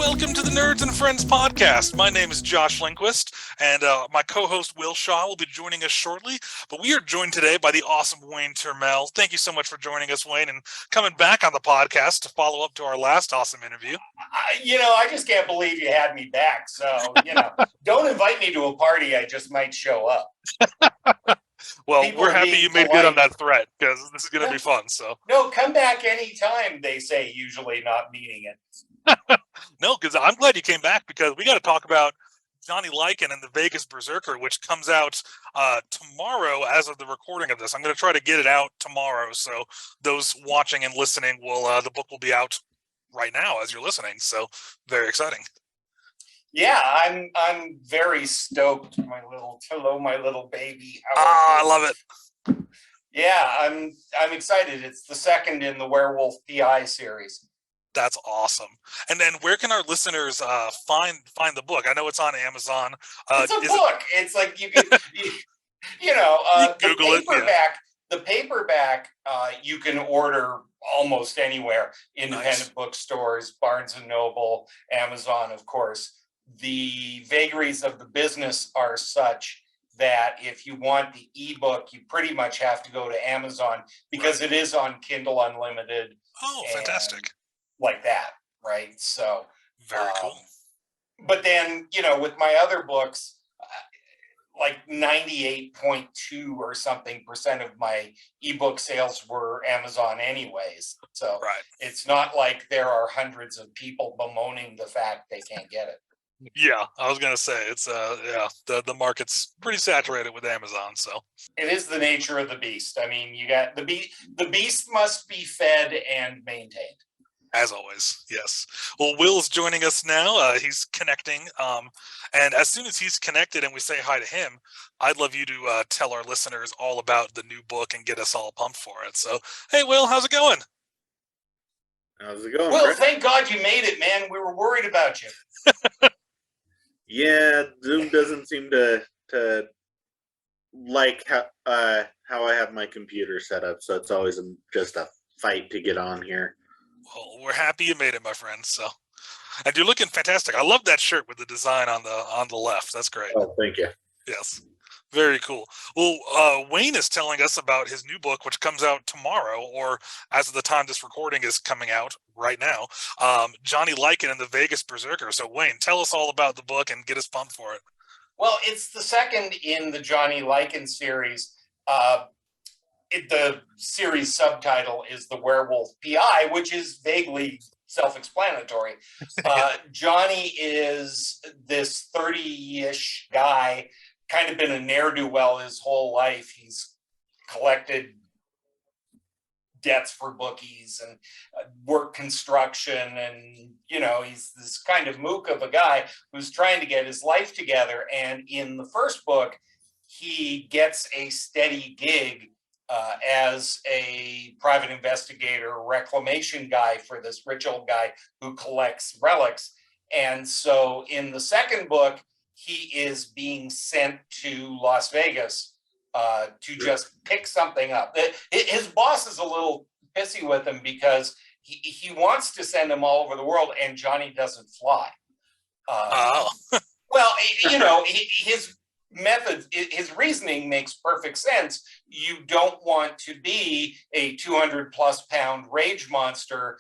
Welcome to the Nerds and Friends podcast. My name is Josh Lindquist, and my co-host Will Shaw will be joining us shortly. But we are joined today by the awesome Wayne Turmel. Thank you so much for joining us, Wayne, and coming back on the podcast to follow up to our last awesome interview. I just can't believe you had me back. So, don't invite me to a party. I just might show up. Well, People we're happy you made good on that threat, because this is going to be fun. So, no, come back anytime, they say, usually not meaning it. No, because I'm glad you came back, because we got to talk about Johnny Lycan and the Vegas Berserker, which comes out tomorrow as of the recording of this. I'm going to try to get it out tomorrow, so those watching and listening will the book will be out right now as you're listening. So very exciting. Yeah, I'm very stoked. My little baby. I love it. Yeah, I'm excited. It's the second in the Werewolf PI series. That's awesome. And then where can our listeners find the book? I know it's on Amazon. It's a book. It's like you can, Google it. Yeah. The paperback you can order almost anywhere. Independent bookstores, Barnes and Noble, Amazon, of course. The vagaries of the business are such that if you want the ebook, you pretty much have to go to Amazon, because it is on Kindle Unlimited. Oh, fantastic. Like that, right? So very cool. But then, with my other books, like 98.2 or something % of my ebook sales were Amazon anyways. So It's not like there are hundreds of people bemoaning the fact they can't get it. Yeah, I was gonna say it's the market's pretty saturated with Amazon, so it is the nature of the beast. I mean, you got the beast must be fed and maintained. As always, yes. Well, Will's joining us now. He's connecting, and as soon as he's connected and we say hi to him, I'd love you to tell our listeners all about the new book and get us all pumped for it. So, hey, Will, how's it going? How's it going? Well, Chris? Thank God you made it, man. We were worried about you. Yeah, Zoom doesn't seem to like how I have my computer set up, so it's always just a fight to get on here. Well, we're happy you made it, my friend. So, and you're looking fantastic. I love that shirt with the design on the left. That's great. Oh, thank you. Yes, very cool. Well, Wayne is telling us about his new book, which comes out tomorrow, or as of the time this recording is coming out right now. Johnny Lycan and the Vegas Berserker. So, Wayne, tell us all about the book and get us pumped for it. Well, it's the second in the Johnny Lycan series. The series subtitle is The Werewolf PI, which is vaguely self-explanatory. Johnny is this 30-ish guy, kind of been a ne'er-do-well his whole life. He's collected debts for bookies and work construction, and he's this kind of mook of a guy who's trying to get his life together. And in the first book, he gets a steady gig as a private investigator, reclamation guy for this rich old guy who collects relics. And so in the second book, he is being sent to Las Vegas to just pick something up. His boss is a little pissy with him because he wants to send him all over the world, and Johnny doesn't fly. Well, his method, his reasoning makes perfect sense. You don't want to be a 200+ pound rage monster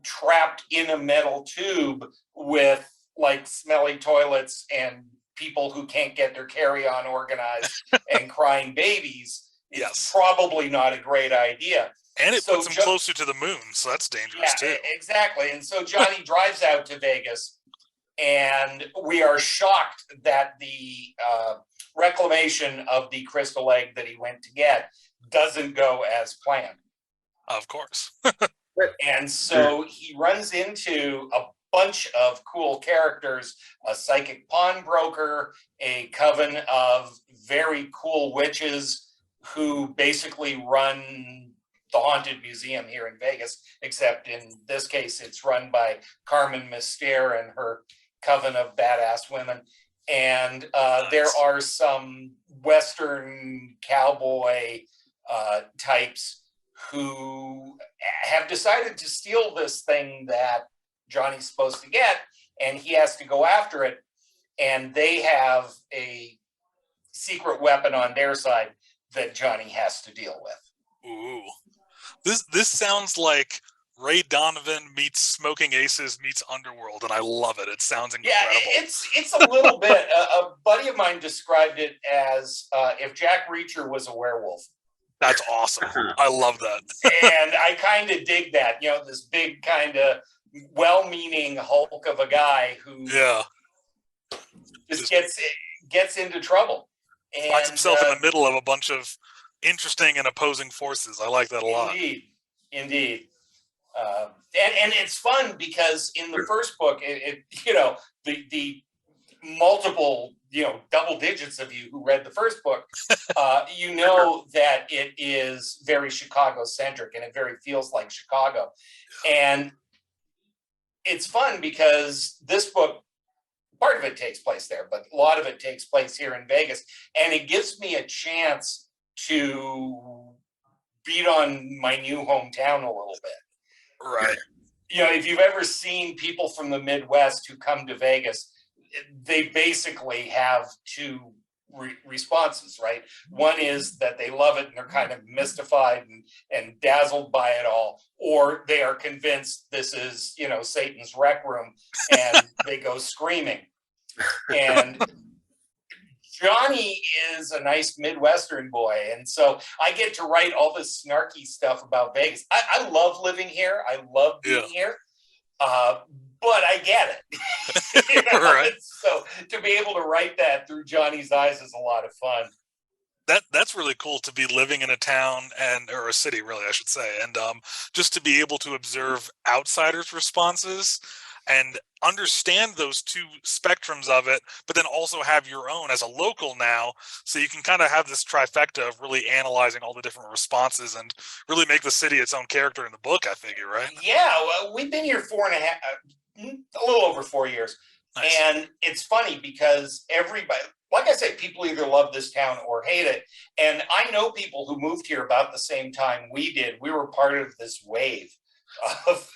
trapped in a metal tube with like smelly toilets and people who can't get their carry-on organized and crying babies. It's probably not a great idea. And it puts him closer to the moon, so that's dangerous too. Exactly. And so Johnny drives out to Vegas, and we are shocked that the reclamation of the crystal egg that he went to get doesn't go as planned. Of course. And so he runs into a bunch of cool characters, a psychic pawnbroker, a coven of very cool witches who basically run the Haunted Museum here in Vegas, except in this case, it's run by Carmen Mystere and her coven of badass women. And there are some Western cowboy types who have decided to steal this thing that Johnny's supposed to get and he has to go after it, and they have a secret weapon on their side that Johnny has to deal with. Ooh, this sounds like Ray Donovan meets Smoking Aces meets Underworld, and I love it. It sounds incredible. Yeah, it's a little bit. A buddy of mine described it as if Jack Reacher was a werewolf. That's awesome. I love that. And I kind of dig that. You know, this big kind of well-meaning Hulk of a guy who just gets into trouble. And finds himself in the middle of a bunch of interesting and opposing forces. I like that a lot. Indeed. And it's fun because in the first book, the multiple, double digits of you who read the first book, that it is very Chicago-centric and it very feels like Chicago. And it's fun because this book, part of it takes place there, but a lot of it takes place here in Vegas. And it gives me a chance to beat on my new hometown a little bit. Right. If you've ever seen people from the Midwest who come to Vegas, they basically have two responses, right? One is that they love it and they're kind of mystified and dazzled by it all, or they are convinced this is, Satan's rec room and they go screaming. And Johnny is a nice Midwestern boy, and so I get to write all this snarky stuff about Vegas. I love living here. I love being here, but I get it. Right. So to be able to write that through Johnny's eyes is a lot of fun. That's really cool to be living in a town or a city, really, I should say, and just to be able to observe outsiders' responses and understand those two spectrums of it, but then also have your own as a local now, so you can kind of have this trifecta of really analyzing all the different responses and really make the city its own character in the book, I figure, right? Yeah, well, we've been here a little over 4 years. Nice. And it's funny because everybody, like I say, people either love this town or hate it. And I know people who moved here about the same time we did. We were part of this wave of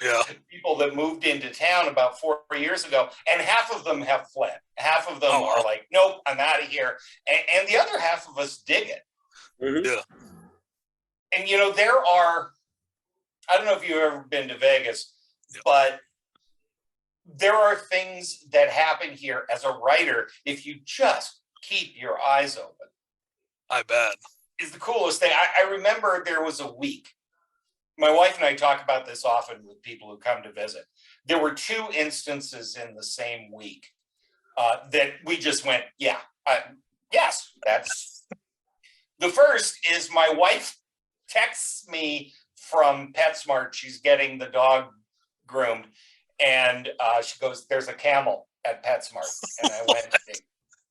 people that moved into town about 4 years ago, and half of them have fled. Half of them are like, nope, I'm out of here. And the other half of us dig it. Mm-hmm. Yeah. And, there are, I don't know if you've ever been to Vegas, but there are things that happen here as a writer if you just keep your eyes open. I bet. Is the coolest thing. I remember there was a week. My wife and I talk about this often with people who come to visit. There were 2 instances in the same week that we just went, yes, that's. The first is my wife texts me from PetSmart. She's getting the dog groomed. And she goes, there's a camel at PetSmart. And I went,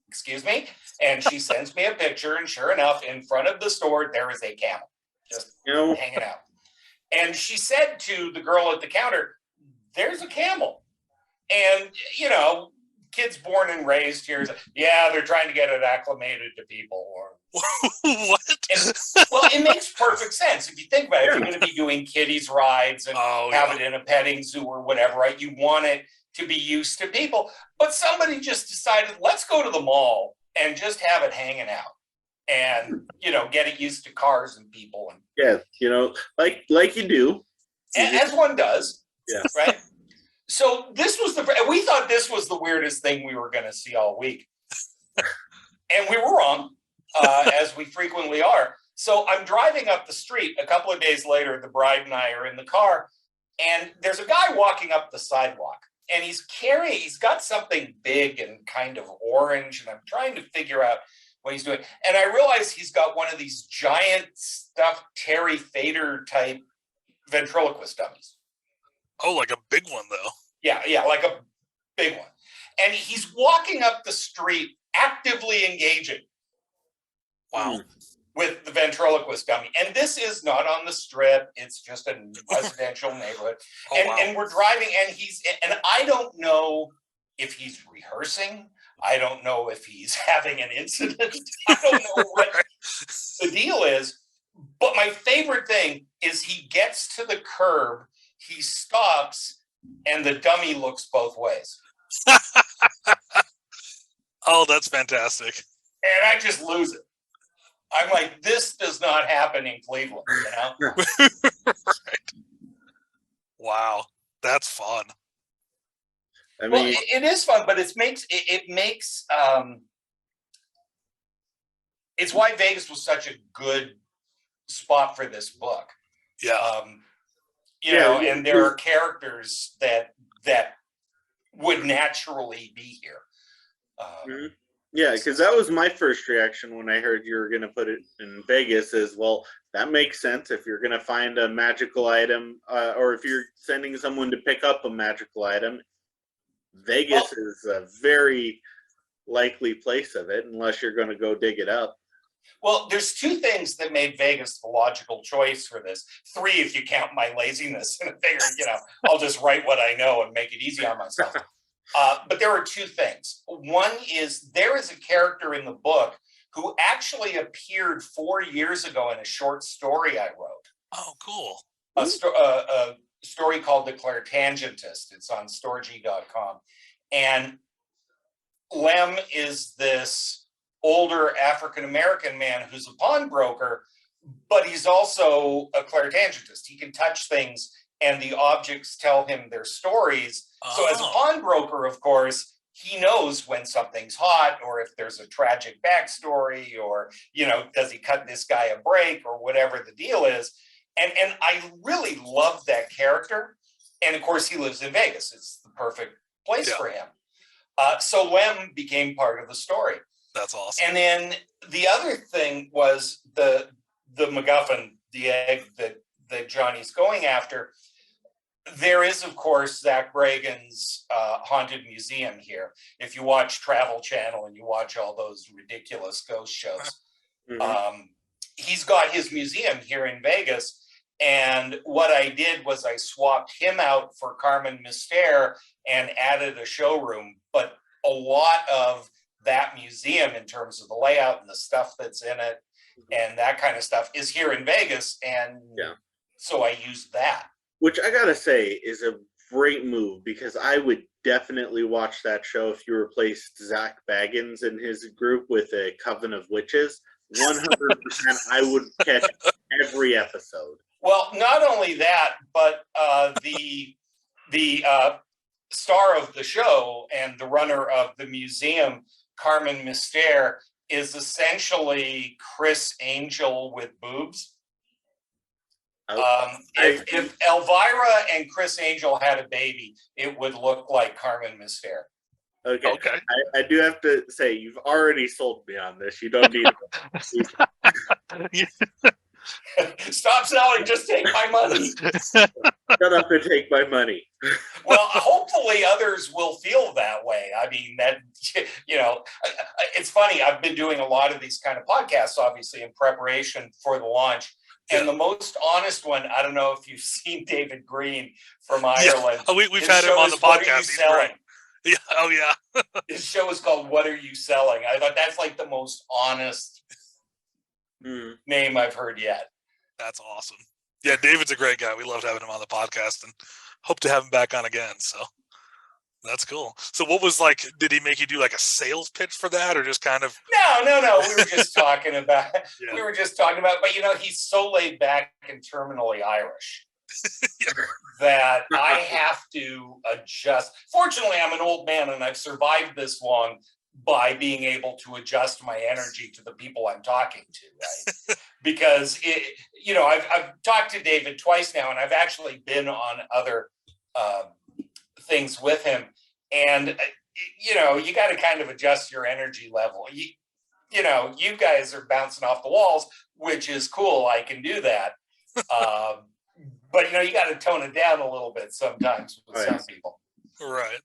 excuse me? And she sends me a picture. And sure enough, in front of the store, there is a camel just hanging out. And she said to the girl at the counter, there's a camel. And, kids born and raised here, they're trying to get it acclimated to people. What? Well, it makes perfect sense. If you think about it, if you're going to be doing kiddies rides and have it in a petting zoo or whatever, right? You want it to be used to people. But somebody just decided, let's go to the mall and just have it hanging out and, get it used to cars and people. And like you do. As one does. Yeah. Right? So we thought this was the weirdest thing we were going to see all week. And we were wrong. As we frequently are. So I'm driving up the street. A couple of days later, the bride and I are in the car, and there's a guy walking up the sidewalk, and he's got something big and kind of orange, and I'm trying to figure out what he's doing. And I realize he's got one of these giant stuffed Terry Fader type ventriloquist dummies. Oh, like a big one, though. Yeah, like a big one. And he's walking up the street, actively engaging. Wow. With the ventriloquist dummy. And this is not on the strip. It's just a residential neighborhood. And we're driving, and I don't know if he's rehearsing. I don't know if he's having an incident. I don't know what the deal is. But my favorite thing is he gets to the curb, he stops, and the dummy looks both ways. Oh, that's fantastic. And I just lose it. I'm like, this does not happen in Cleveland, Right. Wow, that's fun. I Well, mean, it is fun, but it makes it's why Vegas was such a good spot for this book. Yeah. And there are characters that would naturally be here. Mhm. Yeah, because that was my first reaction when I heard you were going to put it in Vegas. Is, well, that makes sense if you're going to find a magical item, or if you're sending someone to pick up a magical item. Vegas is a very likely place of it, unless you're going to go dig it up. Well, there's two things that made Vegas the logical choice for this. Three, if you count my laziness, and I figured, I'll just write what I know and make it easy on myself. But there are two things. One is there is a character in the book who actually appeared 4 years ago in a short story I wrote. Oh, cool. A story called The Clairtangentist. It's on storg.com. And Lem is this older African-American man who's a pawnbroker, but he's also a clairtangentist. He can touch things and the objects tell him their stories. So as a pawnbroker, of course, he knows when something's hot, or if there's a tragic backstory, or, does he cut this guy a break, or whatever the deal is. And I really love that character. And of course, he lives in Vegas. It's the perfect place for him. So Lem became part of the story. That's awesome. And then the other thing was the MacGuffin, the egg that Johnny's going after. There is, of course, Zach Bragan's Haunted Museum here. If you watch Travel Channel and you watch all those ridiculous ghost shows, he's got his museum here in Vegas. And what I did was I swapped him out for Carmen Mystere and added a showroom. But a lot of that museum, in terms of the layout and the stuff that's in it and that kind of stuff, is here in Vegas. And so I used that. Which I gotta say is a great move, because I would definitely watch that show if you replaced Zach Baggins and his group with a Coven of Witches. 100% I would catch every episode. Well, not only that, but the star of the show and the runner of the museum, Carmen Mystere, is essentially Chris Angel with boobs. If Elvira and Chris Angel had a baby, it would look like Carmen Mystere. Okay. I do have to say, you've already sold me on this. You don't need Stop selling, just take my money. Shut up and take my money. Well, hopefully others will feel that way. I mean, that, it's funny. I've been doing a lot of these kind of podcasts, obviously, in preparation for the launch. And the most honest one, I don't know if you've seen David Green from Ireland. Oh, we've had him on the podcast. He's great. Yeah. Oh, yeah. His show is called What Are You Selling? I thought that's like the most honest name I've heard yet. That's awesome. Yeah, David's a great guy. We loved having him on the podcast and hope to have him back on again. So that's cool. So what was did he make you do like a sales pitch for that, or just kind of? No. We were just talking about, but he's so laid back and terminally Irish that I have to adjust. Fortunately, I'm an old man and I've survived this long by being able to adjust my energy to the people I'm talking to, right? Because I've talked to David twice now, and I've actually been on other things with him, and you got to kind of adjust your energy level. You guys are bouncing off the walls, which is cool. I can do that, but you got to tone it down a little bit sometimes with some people. Right.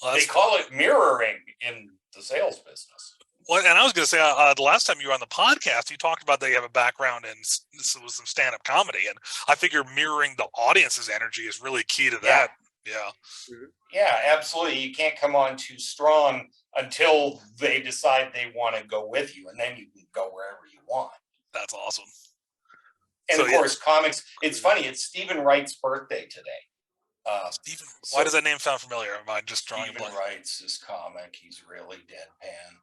Well, they call it mirroring in the sales business. Well, and I was going to say, the last time you were on the podcast, you talked about that you have a background in some stand-up comedy, and I figure mirroring the audience's energy is really key to that. Yeah. Yeah, absolutely. You can't come on too strong until they decide they want to go with you, and then you can go wherever you want. That's awesome. And of course, comics. It's funny. It's Stephen Wright's birthday today. Stephen, why does that name sound familiar? Am I just drawing a Stephen blank? writes this comic. He's really deadpan.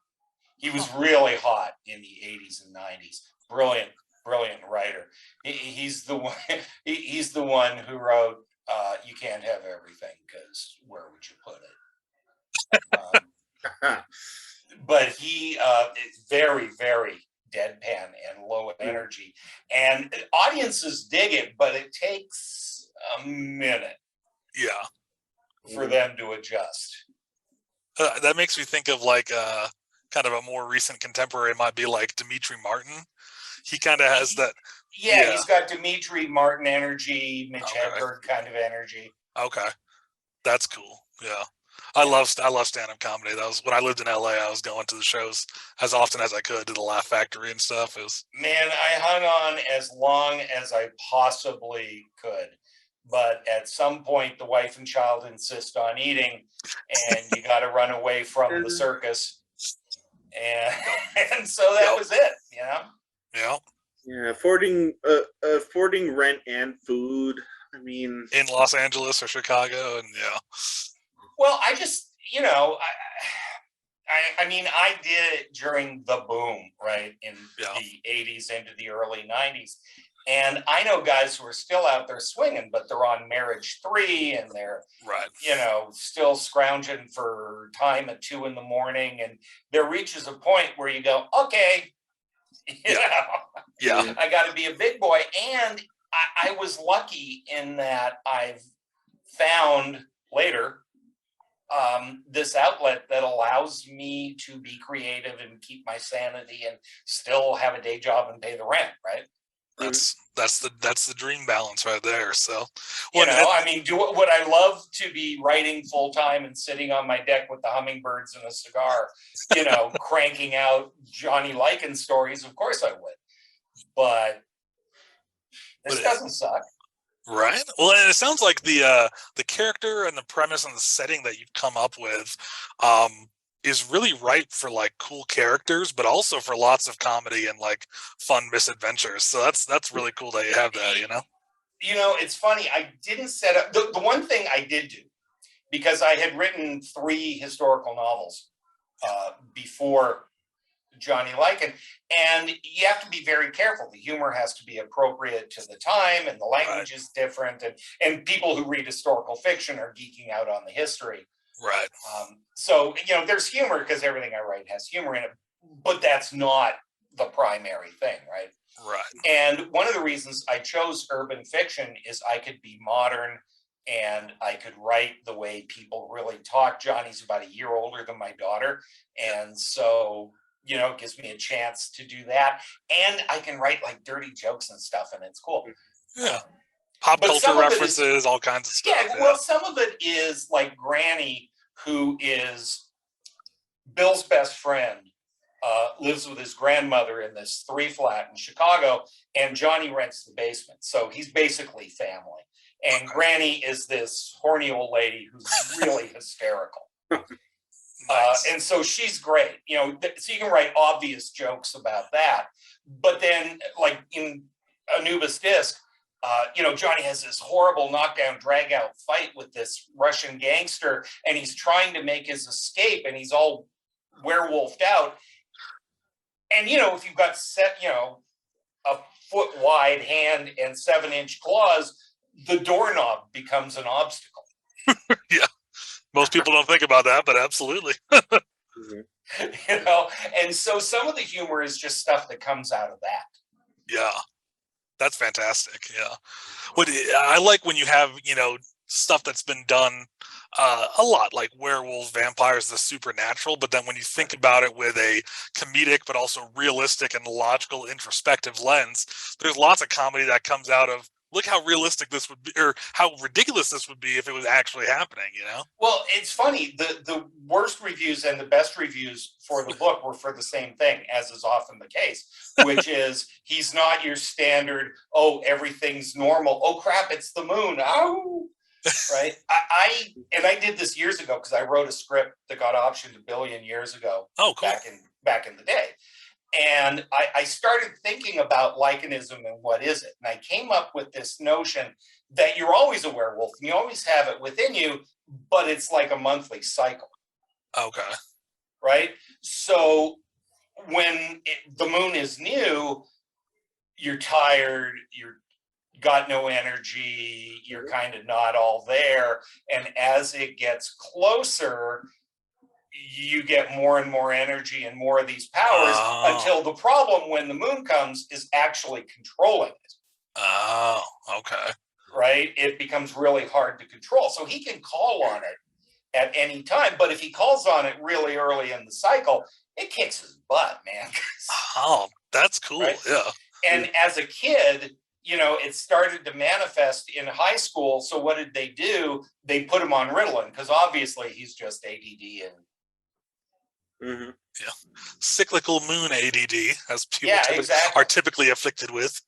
He was really hot in the 80s and 90s. Brilliant, brilliant writer. He's the one. He's the one who wrote "You Can't Have Everything," because where would you put it? But he is very, very deadpan and low energy, and audiences dig it, but it takes a minute for them to adjust. That makes me think of like kind of a more recent contemporary. It might be like Dimitri Martin. He kind of has that. Yeah, he's got Dimitri Martin energy, Mitch Hedberg kind of energy. Okay, that's cool. Yeah, I love stand-up comedy. That was when I lived in LA. I was going to the shows as often as I could to the Laugh Factory and stuff. Man, I hung on as long as I possibly could. But at some point, the wife and child insist on eating, and you got to run away from the circus. And so that was it, you know? Yeah. Yeah, affording rent and food. I mean, in Los Angeles or Chicago, and Well, I just, you know, I mean, I did it during the boom, right, in the 80s into the early 90s. And I know guys who are still out there swinging, but they're on Marriage 3 and they're, you know, still scrounging for time at 2 a.m. And there reaches a point where you go, okay, you know, I got to be a big boy. And I was lucky in that I've found later this outlet that allows me to be creative and keep my sanity and still have a day job and pay the rent, right? That's the dream balance right there. So, you know, I mean, would I love to be writing full time and sitting on my deck with the hummingbirds and a cigar, you know, cranking out Johnny Lycan stories? Of course I would, but this doesn't suck. Right. Well, and it sounds like the character and the premise and the setting that you've come up with is really ripe for like cool characters, but also for lots of comedy and like fun misadventures. So that's really cool that you have that, you know? You know, it's funny. I didn't set up the one thing I did do, because I had written 3 historical novels before Johnny Lycan, and you have to be very careful. The humor has to be appropriate to the time, and the language is different, and people who read historical fiction are geeking out on the history. Right. So, you know, there's humor because everything I write has humor in it, but that's not the primary thing, right? Right. And one of the reasons I chose urban fiction is I could be modern and I could write the way people really talk. Johnny's about a year older than my daughter, and so, you know, it gives me a chance to do that. And I can write like dirty jokes and stuff, and it's cool. Yeah. Pop culture references, all kinds of stuff. Yeah, well, some of it is like Granny, who is Bill's best friend, lives with his grandmother in this 3-flat in Chicago, and Johnny rents the basement. So he's basically family. And Granny is this horny old lady who's really hysterical. And so she's great, you know, so you can write obvious jokes about that. But then, like in Anubis Disc, you know, Johnny has this horrible knockdown, drag out fight with this Russian gangster, and he's trying to make his escape, and he's all werewolfed out. And, you know, if you've got you know, a foot wide hand and 7-inch claws, the doorknob becomes an obstacle. Yeah. Most people don't think about that, but absolutely. You know, and so some of the humor is just stuff that comes out of that. Yeah. That's fantastic. Yeah. What I like when you have, you know, stuff that's been done a lot, like werewolves, vampires, the supernatural. But then when you think about it with a comedic, but also realistic and logical, introspective lens, there's lots of comedy that comes out of, look how realistic this would be, or how ridiculous this would be if it was actually happening, you know? Well, it's funny. The worst reviews and the best reviews for the book were for the same thing, as is often the case, which is he's not your standard, oh, everything's normal. Oh, crap, it's the moon. Oh, right. I did this years ago because I wrote a script that got optioned $1 billion years ago. Oh, cool. Back in the day. And I started thinking about Lycanism and what is it. And I came up with this notion that you're always a werewolf and you always have it within you, but it's like a monthly cycle. Okay. Right? So when the moon is new, you're tired, you're got no energy, you're kind of not all there. And as it gets closer, you get more and more energy and more of these powers until the problem when the moon comes is actually controlling it. Oh, okay. Right? It becomes really hard to control. So he can call on it at any time, but if he calls on it really early in the cycle, it kicks his butt, man. Oh, that's cool. Right? Yeah. And as a kid, it started to manifest in high school. So what did they do? They put him on Ritalin because obviously he's just ADD and yeah, cyclical moon ADD, as people exactly. are typically afflicted with.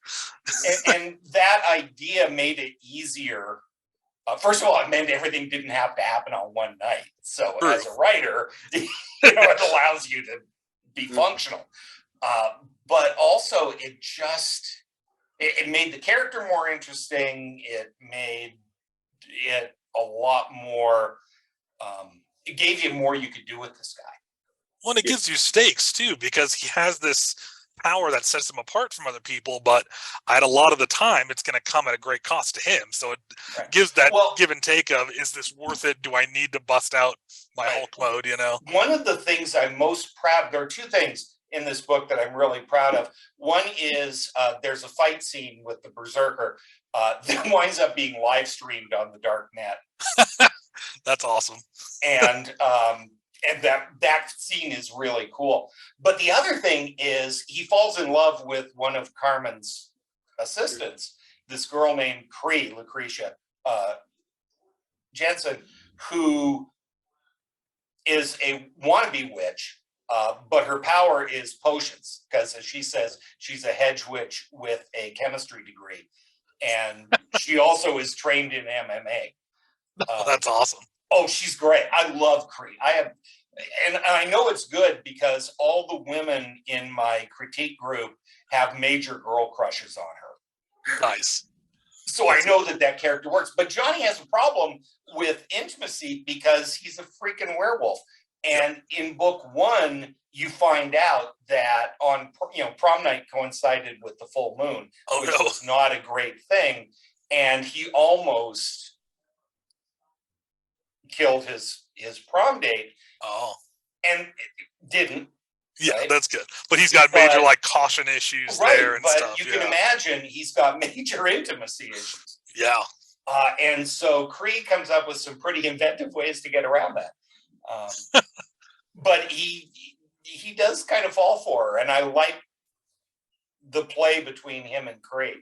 and that idea made it easier. First of all, it meant everything didn't have to happen on one night. So True. as a writer, it allows you to be functional. But also it made the character more interesting. It made it a lot more, it gave you more you could do with this guy. Well, and it gives you stakes too, because he has this power that sets him apart from other people, but at a lot of the time it's going to come at a great cost to him. So it gives that give and take of, is this worth it? Do I need to bust out my Hulk mode, One of the things I'm most proud, there are two things in this book that I'm really proud of. One is there's a fight scene with the Berserker that winds up being live streamed on the dark net. That's awesome. And that scene is really cool. But the other thing is he falls in love with one of Carmen's assistants, this girl named Lucretia Jensen, who is a wannabe witch, but her power is potions, because as she says, she's a hedge witch with a chemistry degree. And she also is trained in MMA. That's awesome. Oh, she's great. I love Cree. And I know it's good because all the women in my critique group have major girl crushes on her. Nice. So I know that character works. But Johnny has a problem with intimacy because he's a freaking werewolf. And in book one, you find out that on prom night coincided with the full moon, which was not a great thing. And he almost killed his prom date. Oh. And didn't. Yeah, right? That's good. But he's got major caution issues there and stuff. You can imagine he's got major intimacy issues. Yeah. And so Cree comes up with some pretty inventive ways to get around that. But he does kind of fall for her, and I like the play between him and Cree.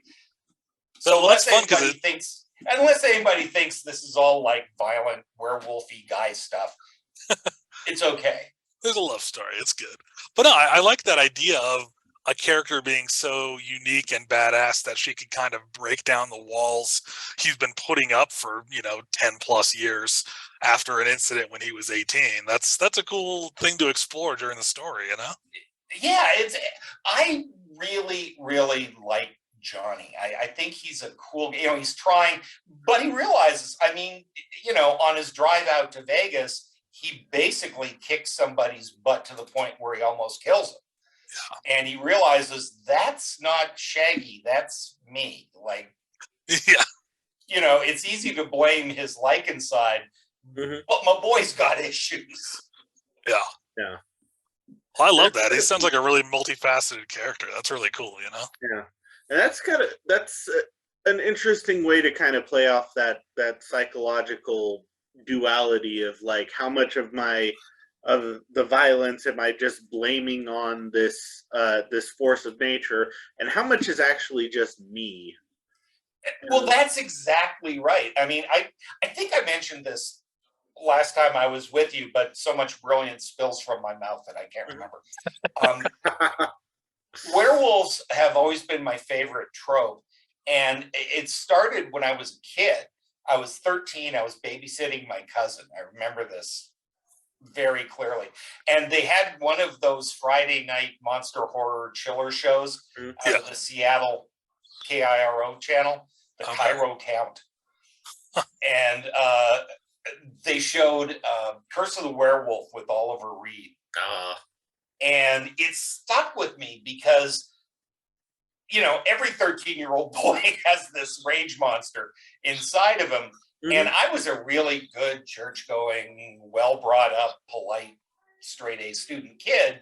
So that's fun because unless anybody thinks this is all like violent werewolfy guy stuff, it's okay. There's a love story. It's good. But no, I like that idea of a character being so unique and badass that she could kind of break down the walls he's been putting up for 10 plus years after an incident when he was 18. That's a cool thing to explore during the story, Yeah, I really, really like Johnny. I think he's a cool, he's trying, but he realizes, on his drive out to Vegas, he basically kicks somebody's butt to the point where he almost kills him. Yeah. And he realizes that's not Shaggy, that's me. Like, yeah. It's easy to blame his Lycan side, but my boy's got issues. Yeah. Yeah. Well, I love that. He sounds like a really multifaceted character. That's really cool, Yeah. And that's an interesting way to kind of play off that psychological duality of like, how much of the violence am I just blaming on this force of nature, and how much is actually just me? Well, that's exactly right. I think I mentioned this last time I was with you, but so much brilliance spills from my mouth that I can't remember. Werewolves have always been my favorite trope, and it started when I was a kid. I was 13. I was babysitting my cousin. I remember this very clearly. And they had one of those Friday night monster horror chiller shows out of the Seattle KIRO channel, the Cairo Count. And they showed Curse of the Werewolf with Oliver Reed. And it stuck with me because, you know, every 13-year-old boy has this rage monster inside of him. And I was a really good church-going, well-brought-up, polite, straight-A student kid.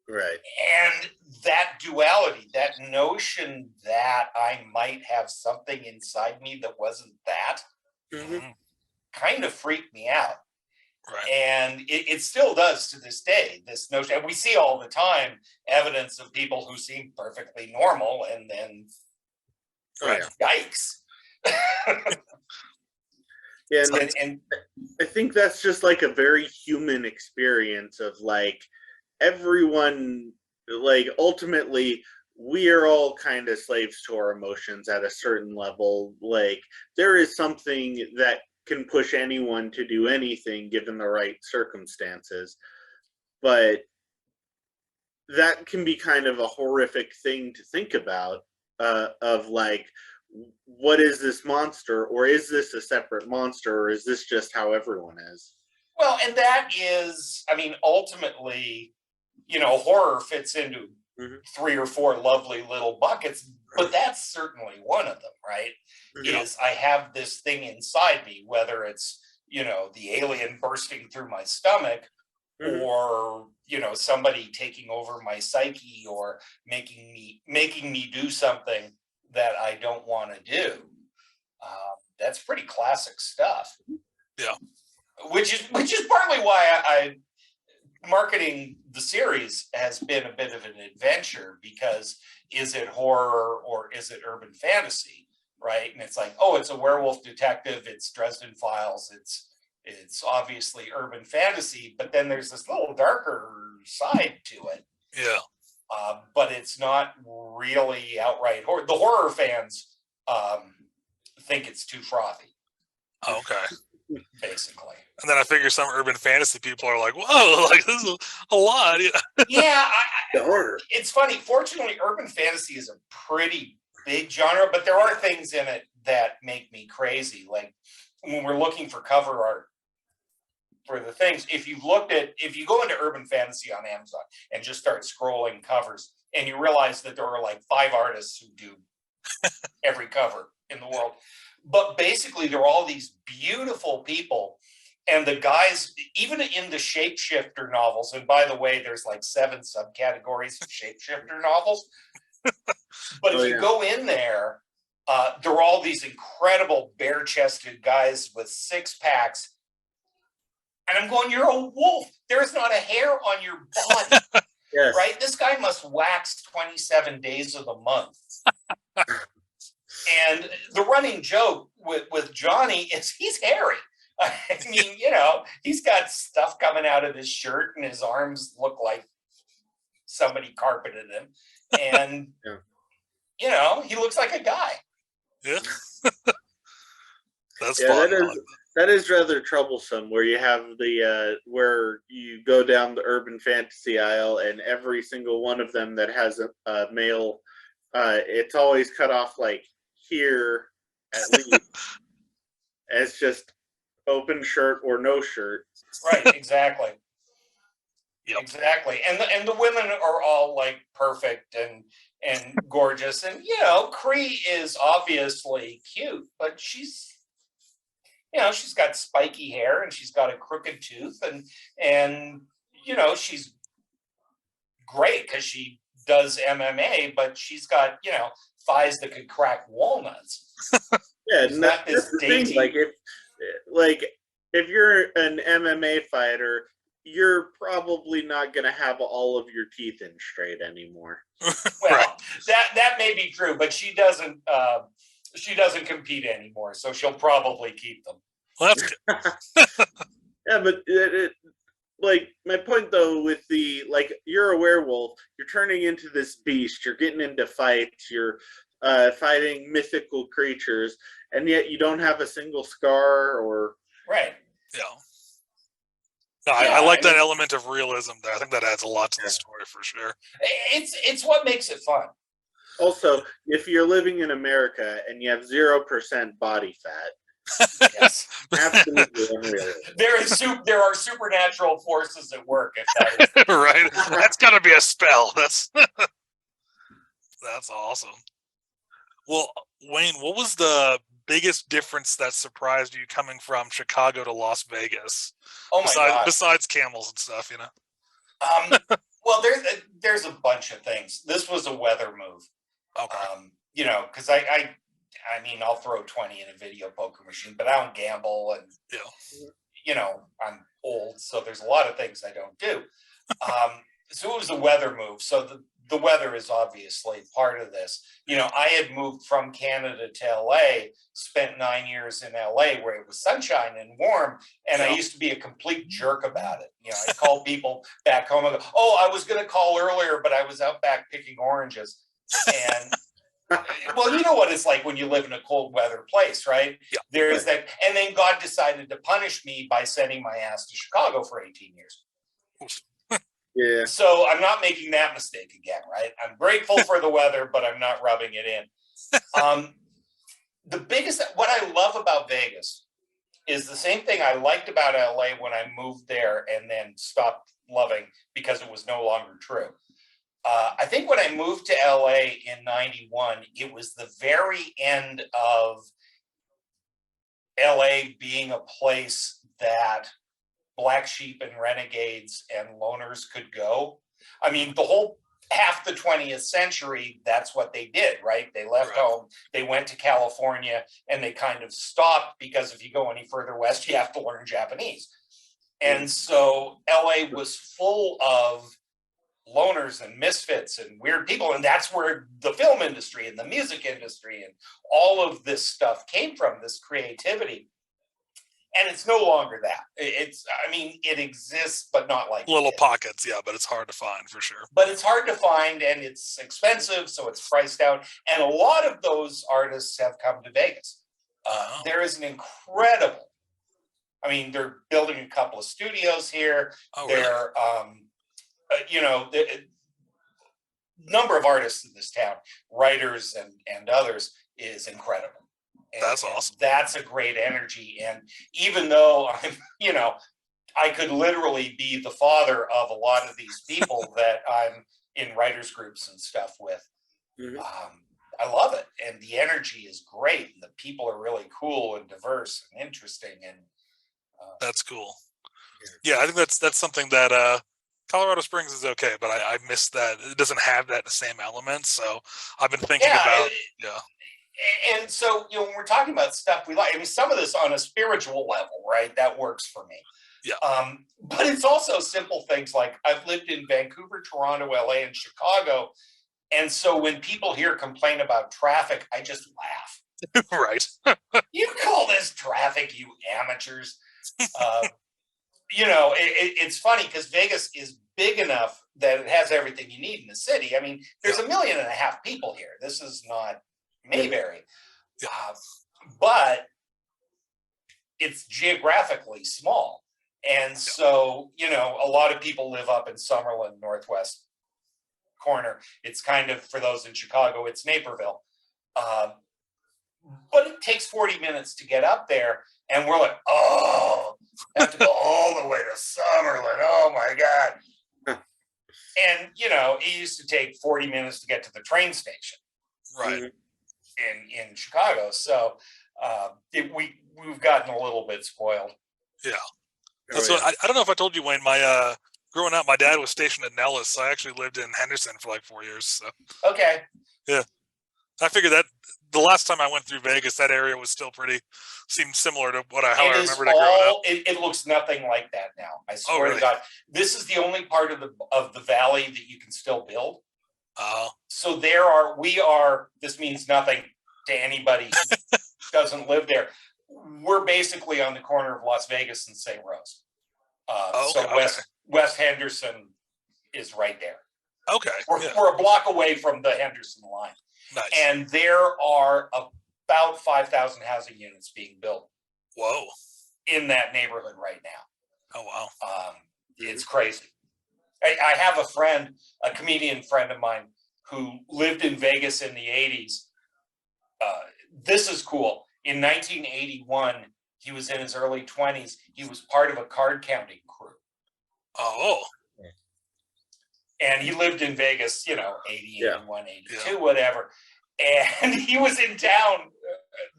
Right. And that duality, that notion that I might have something inside me that wasn't that, kind of freaked me out. Right. And it still does to this day, this notion. And we see all the time evidence of people who seem perfectly normal and then, yikes. Yeah, and I think that's just like a very human experience of like everyone, like ultimately we are all kind of slaves to our emotions at a certain level. Like there is something that can push anyone to do anything given the right circumstances, but that can be kind of a horrific thing to think about, of like, what is this monster, or is this a separate monster, or is this just how everyone is? Well, and that is, I mean, ultimately, you know, horror fits into 3 or 4 lovely little buckets, but that's certainly one of them, right? Is I have this thing inside me, whether it's, you know, the alien bursting through my stomach, or, you know, somebody taking over my psyche, or making me do something that I don't want to do. That's pretty classic stuff. Yeah. Which is partly why I marketing the series has been a bit of an adventure, because is it horror or is it urban fantasy, right? And it's like, oh, it's a werewolf detective, it's Dresden Files, it's obviously urban fantasy, but then there's this little darker side to it. Yeah. But it's not really outright horror. The horror fans think it's too frothy. Okay. Basically. And then I figure some urban fantasy people are like, whoa, like this is a lot. Yeah, it's funny. Fortunately, urban fantasy is a pretty big genre, but there are things in it that make me crazy. Like when we're looking for cover art for the things, if you go into urban fantasy on Amazon and just start scrolling covers, and you realize that there are like 5 artists who do every cover in the world. But basically, they're all these beautiful people. And the guys, even in the shapeshifter novels, and by the way, there's like 7 subcategories of shapeshifter novels. But if you go in there, there are all these incredible bare-chested guys with 6-packs. And I'm going, you're a wolf. There's not a hair on your body. Yes. Right? This guy must wax 27 days of the month. And the running joke with Johnny is he's hairy. I mean, you know, he's got stuff coming out of his shirt, and his arms look like somebody carpeted him. And, you know, he looks like a guy. Yeah. That's fun. That is rather troublesome, where you have the where you go down the urban fantasy aisle, and every single one of them that has a male, it's always cut off like here at least. It's just open shirt or no shirt. Right, exactly. Yep. Exactly. And the women are all like perfect and gorgeous. And you know, Cree is obviously cute, but she's, you know, she's got spiky hair and she's got a crooked tooth, and you know, she's great because she does MMA, but she's got, you know, thighs that could crack walnuts. Yeah, that's the thing. Like if you're an MMA fighter, you're probably not going to have all of your teeth in straight anymore. Well, that may be true, but she doesn't compete anymore, so she'll probably keep them. Well, that's good. Yeah, but like my point though, with the, like, you're a werewolf, you're turning into this beast, you're getting into fights, you're fighting mythical creatures, and yet you don't have a single scar or right. Yeah. No, Yeah, I like I that mean- element of realism there. I think that adds a lot to the story for sure. It's what makes it fun. Also, if you're living in America and you have 0% body fat, Yes. absolutely unrealistic. There are supernatural forces at work, if that is Right? That's got to be a spell. That's awesome. Well, Wayne, what was the biggest difference that surprised you coming from Chicago to Las Vegas? Oh my God. Besides camels and stuff, you know. Well, there's a bunch of things. This was a weather move. Okay. You know, because I mean, I'll throw 20 in a video poker machine, but I don't gamble, and you know, I'm old, so there's a lot of things I don't do. So it was a weather move. So the weather is obviously part of this. You know, I had moved from Canada to LA, spent 9 years in LA where it was sunshine and warm, and I used to be a complete jerk about it. You know, I called people back home and go, "Oh, I was going to call earlier, but I was out back picking oranges." And well, you know what it's like when you live in a cold weather place, right? Yeah. There's that. And then God decided to punish me by sending my ass to Chicago for 18 years. Yeah. So I'm not making that mistake again, right? I'm grateful for the weather, but I'm not rubbing it in. The biggest, what I love about Vegas is the same thing I liked about LA when I moved there and then stopped loving because it was no longer true. I think when I moved to LA in 91, it was the very end of LA being a place that black sheep and renegades and loners could go. I mean, the whole half the 20th century, that's what they did, right? They left home, they went to California, and they kind of stopped because if you go any further west, you have to learn Japanese. And so LA was full of loners and misfits and weird people, and that's where the film industry and the music industry and all of this stuff came from, this creativity. And it's no longer that. I mean, it exists, but not like little pockets, yeah, but it's hard to find for sure. But it's hard to find, and it's expensive, so it's priced out. And a lot of those artists have come to Vegas. There is an incredible, I mean, they're building a couple of studios here. They're, you know, the number of artists in this town, writers and others, is incredible. And, that's awesome. That's a great energy. And even though I'm, you know, I could literally be the father of a lot of these people that I'm in writers groups and stuff with. I love it. And the energy is great. And the people are really cool and diverse and interesting. And that's cool. Yeah, I think that's something that Colorado Springs is okay, but I miss that. It doesn't have that same element. So I've been thinking about, And so, you know, when we're talking about stuff we like, I mean, some of this on a spiritual level, right? That works for me. Yeah. But it's also simple things like I've lived in Vancouver, Toronto, LA, and Chicago. And so when people here complain about traffic, I just laugh. Right. You call this traffic, you amateurs. You know, it's funny because Vegas is big enough that it has everything you need in the city. I mean, there's 1.5 million people here. This is not Mayberry. But it's geographically small. And so, you know, a lot of people live up in Summerlin, northwest corner. It's kind of, for those in Chicago, it's Naperville. But it takes 40 minutes to get up there. And we're like, oh, I have to go all the way to Summerlin. Oh, my God. And, you know, it used to take 40 minutes to get to the train station. Right. In Chicago. So we've gotten a little bit spoiled. Yeah. So I don't know if I told you, Wayne, my growing up, my dad was stationed at Nellis. So I actually lived in Henderson for like 4 years. So. Okay. Yeah. I figured that the last time I went through Vegas, that area was still seemed similar to how I remembered it growing up. It looks nothing like that now. I swear to God. This is the only part of the valley that you can still build. So this means nothing to anybody who doesn't live there. We're basically on the corner of Las Vegas and St. Rose. West Henderson is right there. Okay. We're a block away from the Henderson line. Nice. And there are about 5,000 housing units being built. Whoa. In that neighborhood right now. Oh wow. It's crazy. I have a friend, a comedian friend of mine, who lived in Vegas in the 80s. This is cool. In 1981, he was in his early 20s. He was part of a card counting crew. Oh. And he lived in Vegas, 80, Yeah. 81, 82, whatever. And he was in town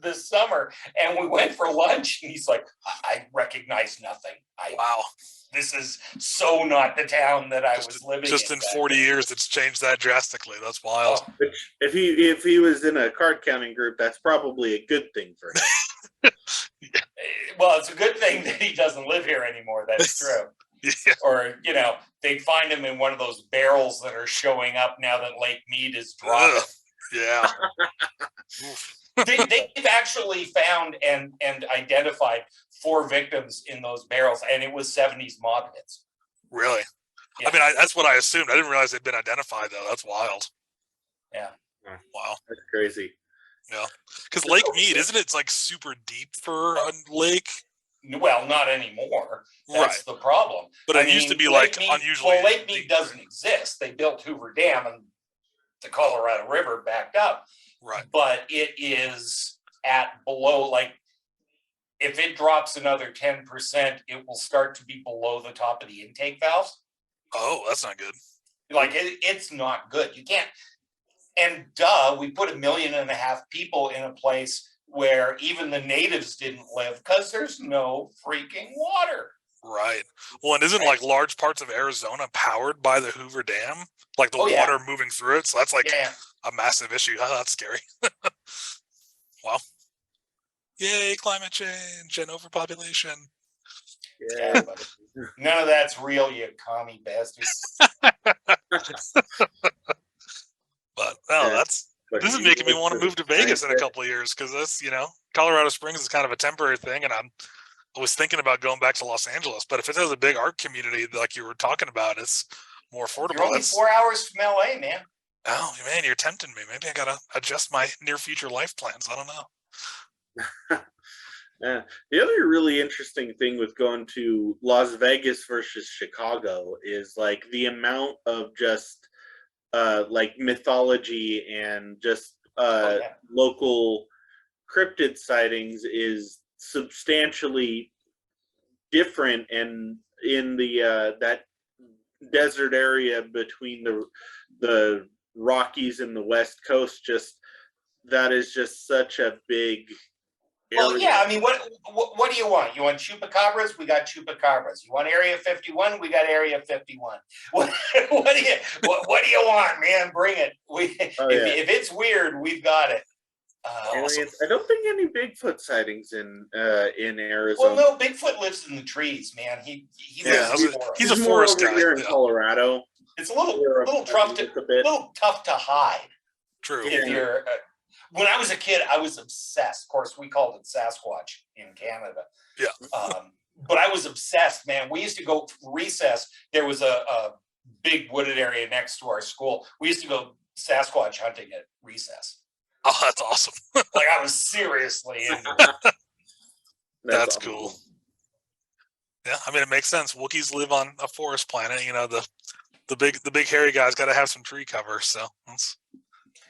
this summer, and we went for lunch, and he's like, I recognize nothing. Wow. This is so not the town that I was living in. Just in 40 years, it's changed that drastically. That's wild. Oh. Which, if he was in a card counting group, that's probably a good thing for him. Well, it's a good thing that he doesn't live here anymore. That's true. Yeah. Or, they'd find him in one of those barrels that are showing up now that Lake Mead is dropping. Ugh. Yeah. They've actually found and identified 4 victims in those barrels, and it was 70s mob hits. Really? Yeah. I mean, that's what I assumed. I didn't realize they'd been identified, though. That's wild. Yeah. Wow. That's crazy. Yeah. Because Lake Mead, isn't it? It's like super deep for a lake. Well, not anymore. That's the problem. But it used to be like unusually. Well, Lake Mead doesn't exist. They built Hoover Dam, and the Colorado River backed up. Right. But it is at below, like, if it drops another 10%, it will start to be below the top of the intake valves. Oh, that's not good. Like, it's not good. You can't. And we put 1.5 million people in a place where even the natives didn't live because there's no freaking water. Right. Well, and isn't like large parts of Arizona powered by the Hoover Dam? Like the water moving through it. So that's like a massive issue. Oh, that's scary. Wow. Yay, climate change and overpopulation. Yeah. None of that's real, you commie bastards. But this is making me want to move to Vegas in a couple of years, because this, Colorado Springs is kind of a temporary thing, and I was thinking about going back to Los Angeles. But if it has a big art community like you were talking about, it's more affordable. You're only 4 hours from LA, man. Oh man, you're tempting me. Maybe I gotta adjust my near future life plans. I don't know. The other really interesting thing with going to Las Vegas versus Chicago is like the amount of just like mythology and just local cryptid sightings is substantially different, and in the that desert area between the Rockies and the West Coast, just that is just such a big area. Well, yeah, I mean, what do you want? You want chupacabras? We got chupacabras. You want Area 51? We got Area 51. What do you want, man? Bring it. If it's weird, we've got it. Awesome. I don't think any Bigfoot sightings in Arizona. Well, no, Bigfoot lives in the trees, man. He lives in the forest. He's a forest guy here in Colorado. It's a little tough to hide. True. If you're when I was a kid, I was obsessed. Of course, we called it Sasquatch in Canada. Yeah. But I was obsessed, man. We used to go recess. There was a big wooded area next to our school. We used to go Sasquatch hunting at recess. Oh, that's awesome. Like, I was seriously into it. That's cool. Yeah, I mean, it makes sense. Wookiees live on a forest planet. The big hairy guy's got to have some tree cover. So that's.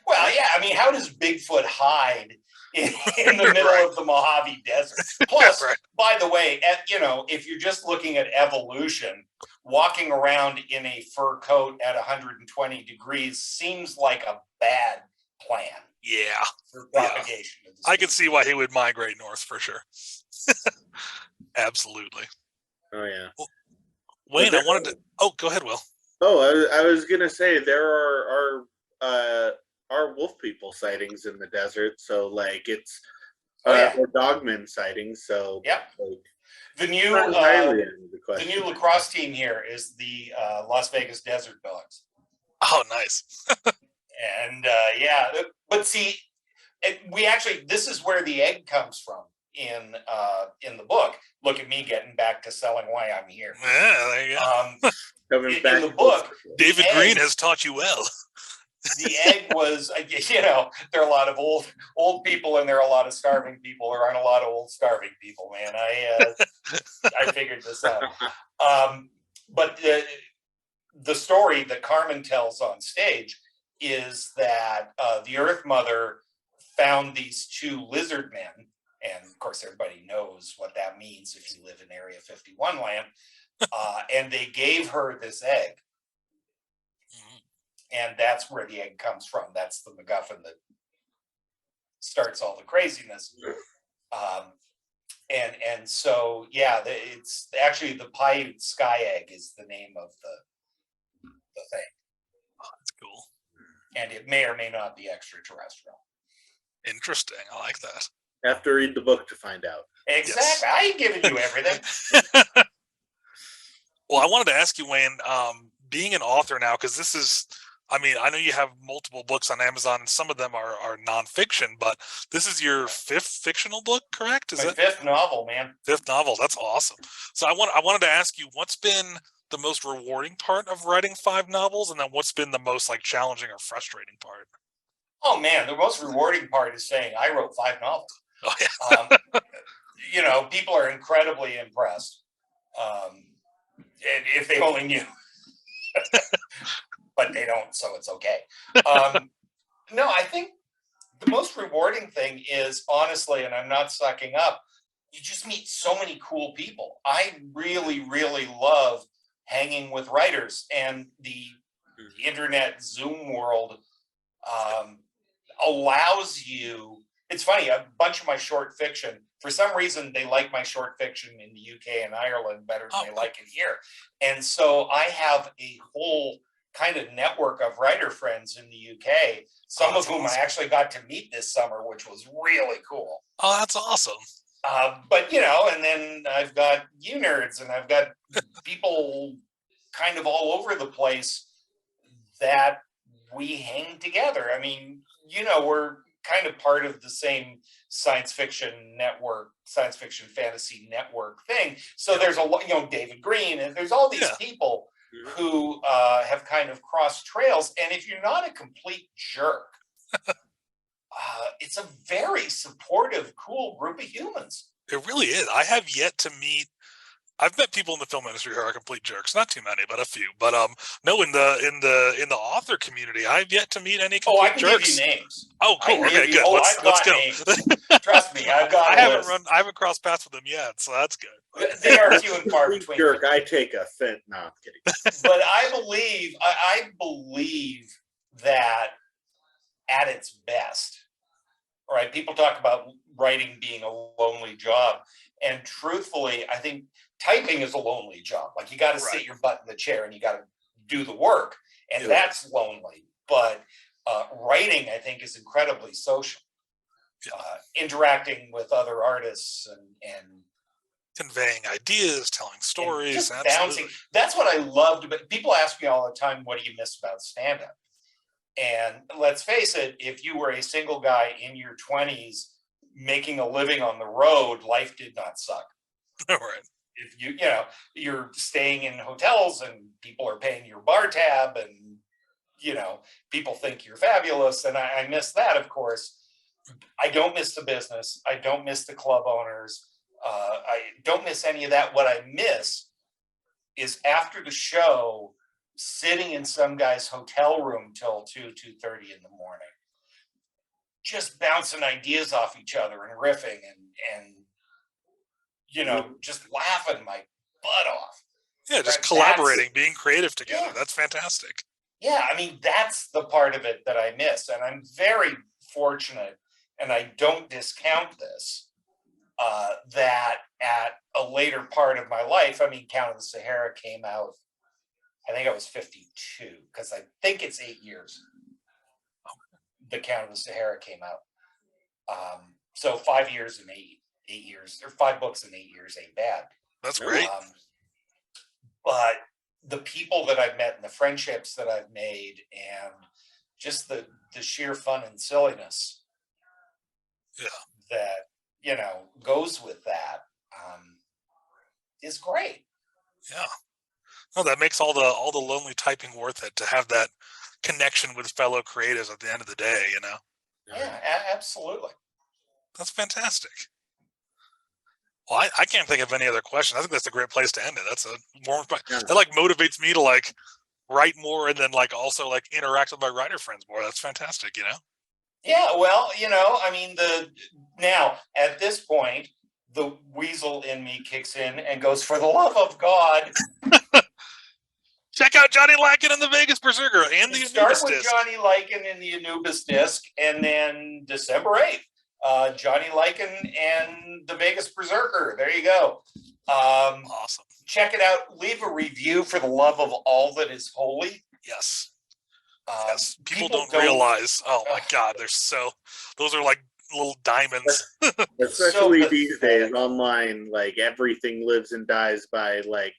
Well, yeah. I mean, how does Bigfoot hide in the middle of the Mojave Desert? Plus, by the way, if you're just looking at evolution, walking around in a fur coat at 120 degrees seems like a bad plan. Yeah. For propagation. Yeah. I can see why he would migrate north for sure. Absolutely. Oh yeah. Well, Wayne, I wanted to. Oh, go ahead, Will. Oh, I was gonna say there are wolf people sightings in the desert, so like it's or dogman sightings. So yep. Like, the new lacrosse team here is the Las Vegas Desert Dogs. Oh, nice. And but see, this is where the egg comes from in the book. Look at me getting back to selling why I'm here. Yeah, there you go. In the book, David Green has taught you well. The egg was, there are a lot of old people and there are a lot of starving people. There aren't a lot of old starving people, man. I figured this out. But the story that Carmen tells on stage is that the Earth Mother found these two lizard men, and of course everybody knows what that means if you live in Area 51 land, and they gave her this egg. And that's where the egg comes from. That's the MacGuffin that starts all the craziness. And so, yeah, it's actually the Paiute sky egg is the name of the thing. Oh, that's cool. And it may or may not be extraterrestrial. Interesting. I like that. Have to read the book to find out. Exactly. Yes. I ain't giving you everything. Well, I wanted to ask you, Wayne, being an author now, because this is, I mean, I know you have multiple books on Amazon, and some of them are nonfiction, but this is your fifth fictional book, correct? Is My it fifth novel, man. fifth novel? That's awesome. So I wanted to ask you, what's been the most rewarding part of writing 5 novels, and then what's been the most like challenging or frustrating part? Oh man, the most rewarding part is saying I wrote 5 novels. Oh yeah. People are incredibly impressed. And if they only knew. But they don't, so it's okay. No, I think the most rewarding thing is, honestly, and I'm not sucking up, you just meet so many cool people. I really, really love hanging with writers, and the internet Zoom world allows you. It's funny, a bunch of my short fiction, for some reason, they like my short fiction in the UK and Ireland better than they like it here. And so I have a whole kind of network of writer friends in the UK, some of whom I actually got to meet this summer, which was really cool. Oh, that's awesome. But, and then I've got you nerds, and I've got people kind of all over the place that we hang together. I mean, we're kind of part of the same science fiction fantasy network thing. So there's a lot, David Green, and there's all these people who have kind of crossed trails. And if you're not a complete jerk, it's a very supportive, cool group of humans. It really is. I have yet to meet. I've met people in the film industry who are complete jerks. Not too many, but a few. But no, in the author community, I've yet to meet any complete jerks. Give you names. Oh, cool. Okay, good. Let's go. Trust me, I've got. I haven't crossed paths with them yet, so that's good. They are few and far between. Jerk, I take offense. No, I'm kidding. But I believe that at its best, right? People talk about writing being a lonely job, and truthfully, I think typing is a lonely job. Like, you got to sit your butt in the chair and you got to do the work, and that's lonely. But writing, I think, is incredibly social. Interacting with other artists and conveying ideas, telling stories, just bouncing. That's what I loved. But people ask me all the time, "What do you miss about stand-up?" And let's face it, if you were a single guy in your 20s making a living on the road, life did not suck. Right. If you're staying in hotels and people are paying your bar tab, and people think you're fabulous, and I miss that, of course. I don't miss the business. I don't miss the club owners. I don't miss any of that. What I miss is after the show, sitting in some guy's hotel room till 2:30 in the morning, just bouncing ideas off each other and riffing and just laughing my butt off. Yeah, just collaborating, being creative together. Yeah. That's fantastic. Yeah, I mean, that's the part of it that I miss. And I'm very fortunate, and I don't discount this, that at a later part of my life, I mean, Count of the Sahara came out, I think I was 52, because I think it's 8 years. The Count of the Sahara came out. So 5 years and 8 years, or 5 books in 8 years ain't bad. That's great. But the people that I've met and the friendships that I've made, and just the sheer fun and silliness that goes with that is great. Yeah. No, that makes all the lonely typing worth it, to have that connection with fellow creatives at the end of the day, you know? Yeah, absolutely. That's fantastic. Well, I can't think of any other question. I think that's a great place to end it. That's a warm, that like motivates me to like write more and then like also like interact with my writer friends more. That's fantastic, you know? Yeah, well, you know, I mean, now at this point, the weasel in me kicks in and goes, for the love of God. Check out Johnny Lycan and the Vegas Berserker and the Start Anubis with disc. Johnny Lycan and the Anubis disc, and then December 8th, Johnny Lycan and the Vegas Berserker. There you go. Awesome. Check it out. Leave a review for the love of all that is holy. Yes. Yes. People don't don't realize. Oh my God, those are like little diamonds. Especially So these pathetic. days online, like everything lives and dies by like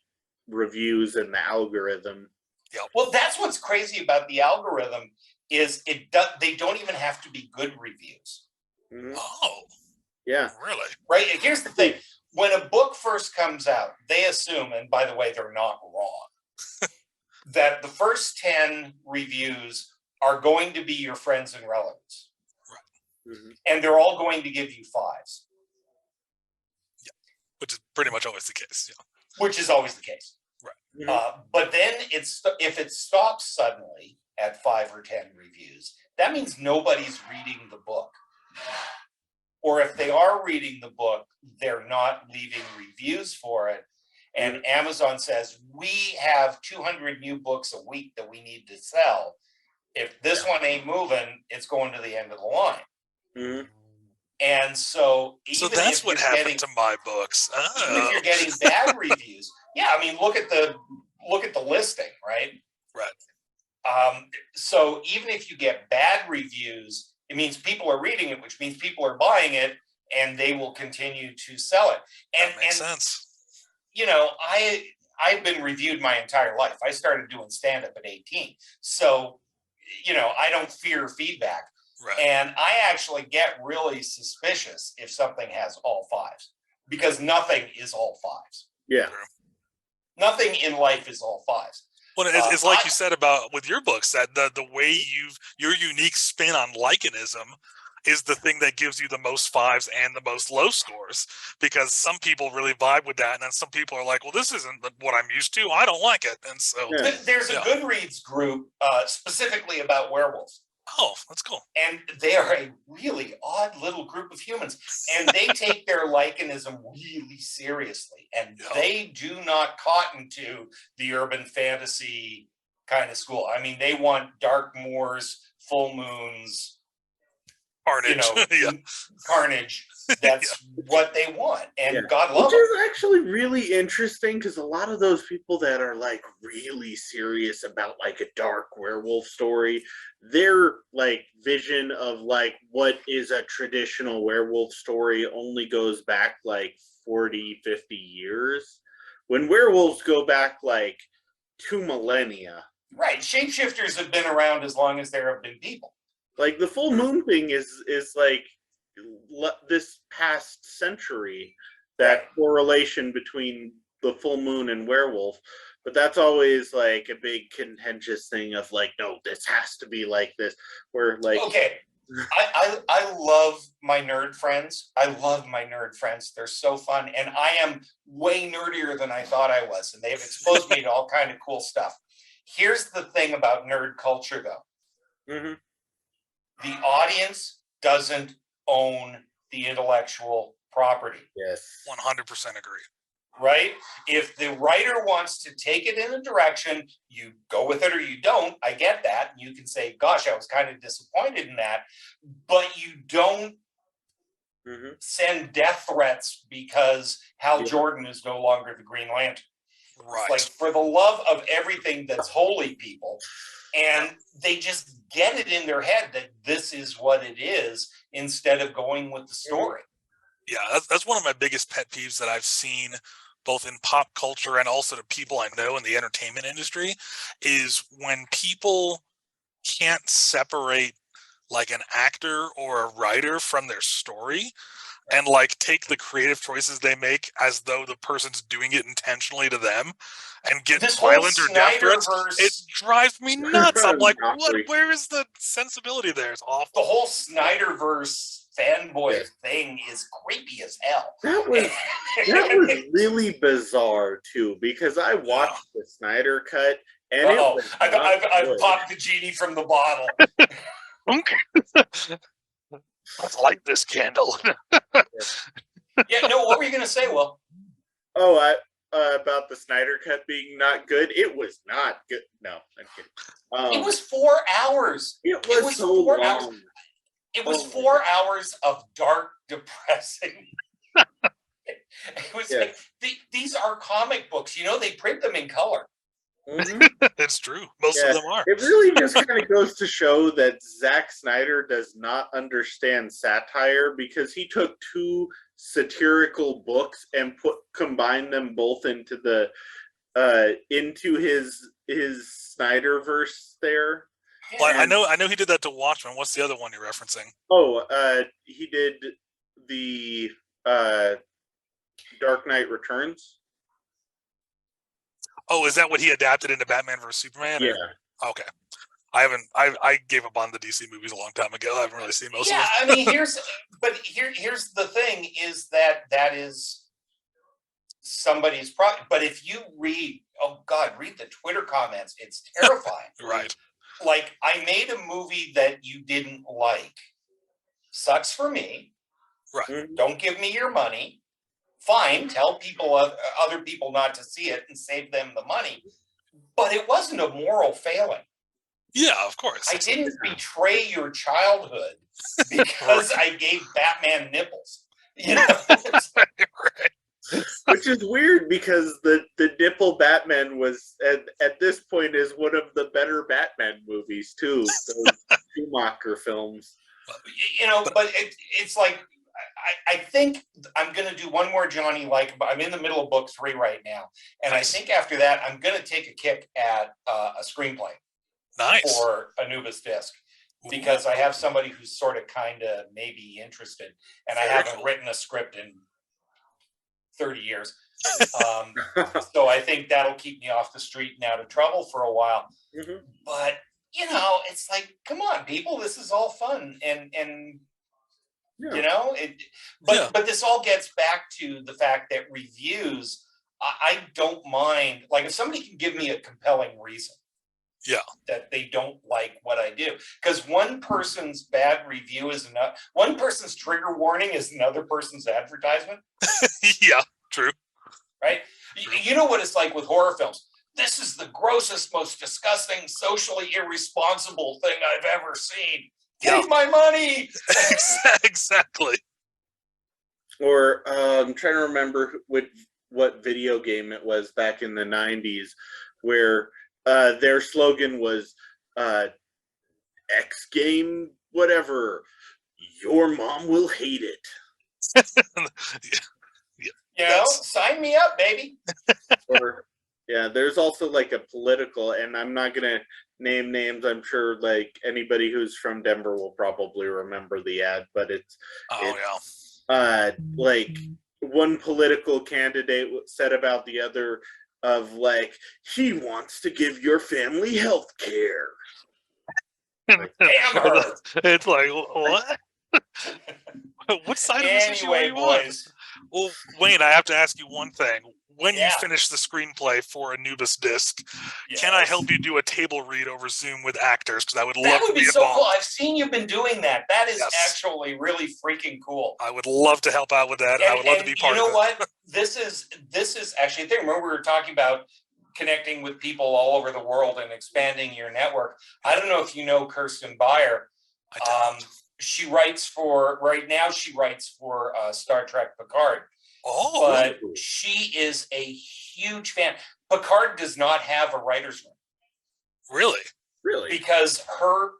reviews and the algorithm. Well, that's what's crazy about the algorithm is they don't even have to be good reviews. Mhm. Oh, Yeah. really? Right? And here's the thing. When a book first comes out, they assume, and by the way, they're not wrong, that the first 10 reviews are going to be your friends and relatives. Right. Mhm. And they're all going to give you 5s. Yeah. Which is pretty much always the case. Yeah. Which is always the case. Right. Mhm. But then if it stops suddenly at 5 or 10 reviews, that means nobody's reading the book. Or if they are reading the book, they're not leaving reviews for it. And Amazon says, we have 200 new books a week that we need to sell. If this one ain't moving, it's going to the end of the line. Mhm. And so even that's if what you're happened getting, to my books. even if you're getting bad reviews, yeah, I mean, look at the listing, right? Right. So even if you get bad reviews, it means people are reading it, which means people are buying it, and they will continue to sell it. That makes sense. You know, I've been reviewed my entire life. I started doing stand-up at 18. So, you know, I don't fear feedback. Right. And I actually get really suspicious if something has all 5s, because nothing is all 5s. Yeah. True. Nothing in life is all 5s. Well, it's like you said about with your books, that the way your unique spin on Lycanism is the thing that gives you the most 5s and the most low scores, because some people really vibe with that, and then some people are like, well, this isn't what I'm used to, I don't like it. And so there's a Goodreads group specifically about werewolves. Oh, that's cool. And they are a really odd little group of humans, and they take their Lycanism really seriously, and they do not cotton to the urban fantasy kind of school. I mean, they want dark moors, full moons, carnage. Carnage. That's what they want, and God love Which them. is actually really interesting, because a lot of those people that are like really serious about like a dark werewolf story, their like vision of like what is a traditional werewolf story only goes back like 40, 50 years, when werewolves go back like 2 millennia. Right, shapeshifters have been around as long as there have been people. Like the full moon thing is like this past century, that correlation between the full moon and werewolf. But that's always like a big contentious thing of like, no, this has to be like this. Where like, okay, I love my nerd friends. I love my nerd friends. They're so fun, and I am way nerdier than I thought I was, and they've exposed me to all kind of cool stuff. Here's the thing about nerd culture, though. Mm-hmm. The audience doesn't own the intellectual property. Yes. 100% agree. Right? If the writer wants to take it in a direction, you go with it or you don't. I get that. You can say, gosh, I was kind of disappointed in that. But you don't send death threats because Hal Jordan is no longer the Green Lantern. Right. Like, for the love of everything that's holy, people. And they just get it in their head that this is what it is, instead of going with the story. Yeah, that's one of my biggest pet peeves that I've seen both in pop culture and also to people I know in the entertainment industry, is when people can't separate like an actor or a writer from their story. and like take the creative choices they make as though the person's doing it intentionally to them and get This whole violent or death threats, Snyderverse, it drives me nuts. I'm like, what? Exactly. Where is the sensibility there? It's the awful. whole Snyderverse fanboy thing is creepy as hell. That was really bizarre too, because I watched the Snyder cut and it was I've popped the genie from the bottle. Let's light this candle. Yeah, no, what were you gonna say, Will? Oh, about the Snyder cut being not good. It was not good. No, I'm kidding. It was 4 hours. It was so 4 long. hours. It was 4 hours of dark, depressing. It was like, these are comic books. You know, they print them in color. Mhm. It's true. Most of them are. It really just kind of goes to show that Zack Snyder does not understand satire, because he took two satirical books and combined them both into his Snyderverse there. Well, I know he did that to Watchmen. What's the other one you're referencing? Oh, he did the Dark Knight Returns. Oh, is that what he adapted into Batman vs Superman? Yeah. Okay. I gave up on the DC movies a long time ago. I haven't really seen most of them. I mean, here's the thing is that is somebody's problem. But if you read the Twitter comments, it's terrifying. Right. Like, I made a movie that you didn't like. Sucks for me. Right. Mm-hmm. Don't give me your money. Fine, tell people other people not to see it and save them the money. But it wasn't a moral failing. Yeah, of course. I didn't betray your childhood because I gave Batman nipples. You know? Right. Which is weird, because the nipple Batman was at this point is one of the better Batman movies too. Those Schumacher films. You know, but it's like, I think I'm going to do one more Johnny Like. I'm in the middle of book 3 right now, and I think after that I'm going to take a kick at a screenplay. Nice. For Anubis Disc, because I have somebody who's sort of kind of maybe interested, and I haven't written a script in 30 years. So I think that'll keep me off the street and out of trouble for a while. Mm-hmm. But, you know, it's like, come on, people, this is all fun. And you know, but this all gets back to the fact that reviews, I don't mind. Like, if somebody can give me a compelling reason that they don't like what I do, because one person's bad review is enough. One person's trigger warning is another person's advertisement. Yeah, true. Right? True. You know what it's like with horror films. This is the grossest, most disgusting, socially irresponsible thing I've ever seen. Take my money. Exactly. Or I'm trying to remember what video game it was back in the 90s, where their slogan was X game, whatever, your mom will hate it. You know, sign me up, baby. Or there's also like a political, and I'm not gonna name names. I'm sure like anybody who's from Denver will probably remember the ad, but it's like one political candidate said about the other of like, he wants to give your family health care. Like, damn her. It's like, what? What side of this issue are you on? Well, Wayne, I have to ask you one thing. When you finish the screenplay for Anubis Disc, can I help you do a table read over Zoom with actors? Because I would love to be so involved. Cool. I've seen you've been doing that. That is actually really freaking cool. I would love to help out with that. I would love to be part of it. You know what? This is actually a thing. Remember, we were talking about connecting with people all over the world and expanding your network. I don't know if you know Kirsten Beyer. I don't. She writes for Star Trek Picard. Oh, but she is a huge fan. Picard does not have a writer's room. Really? Because her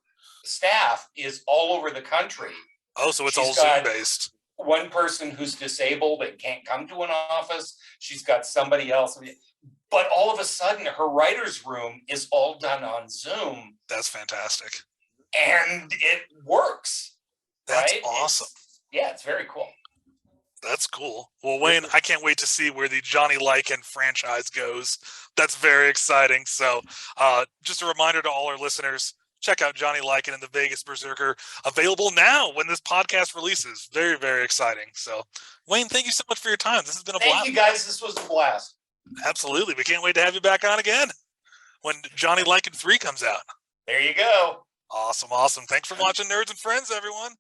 staff is all over the country. Oh, so it's all Zoom based. One person who's disabled and can't come to an office. She's got somebody else. But all of a sudden, her writer's room is all done on Zoom. That's fantastic. And it works. That's awesome. It's very cool. That's cool. Well, Wayne, I can't wait to see where the Johnny Lycan franchise goes. That's very exciting. So, just a reminder to all our listeners, check out Johnny Lycan and the Vegas Berserker, available now when this podcast releases. Very, very exciting. So, Wayne, thank you so much for your time. This has been a blast. Thank you, guys. This was a blast. Absolutely. We can't wait to have you back on again when Johnny Lycan 3 comes out. There you go. Awesome. Awesome. Thanks for watching Nerds and Friends, everyone.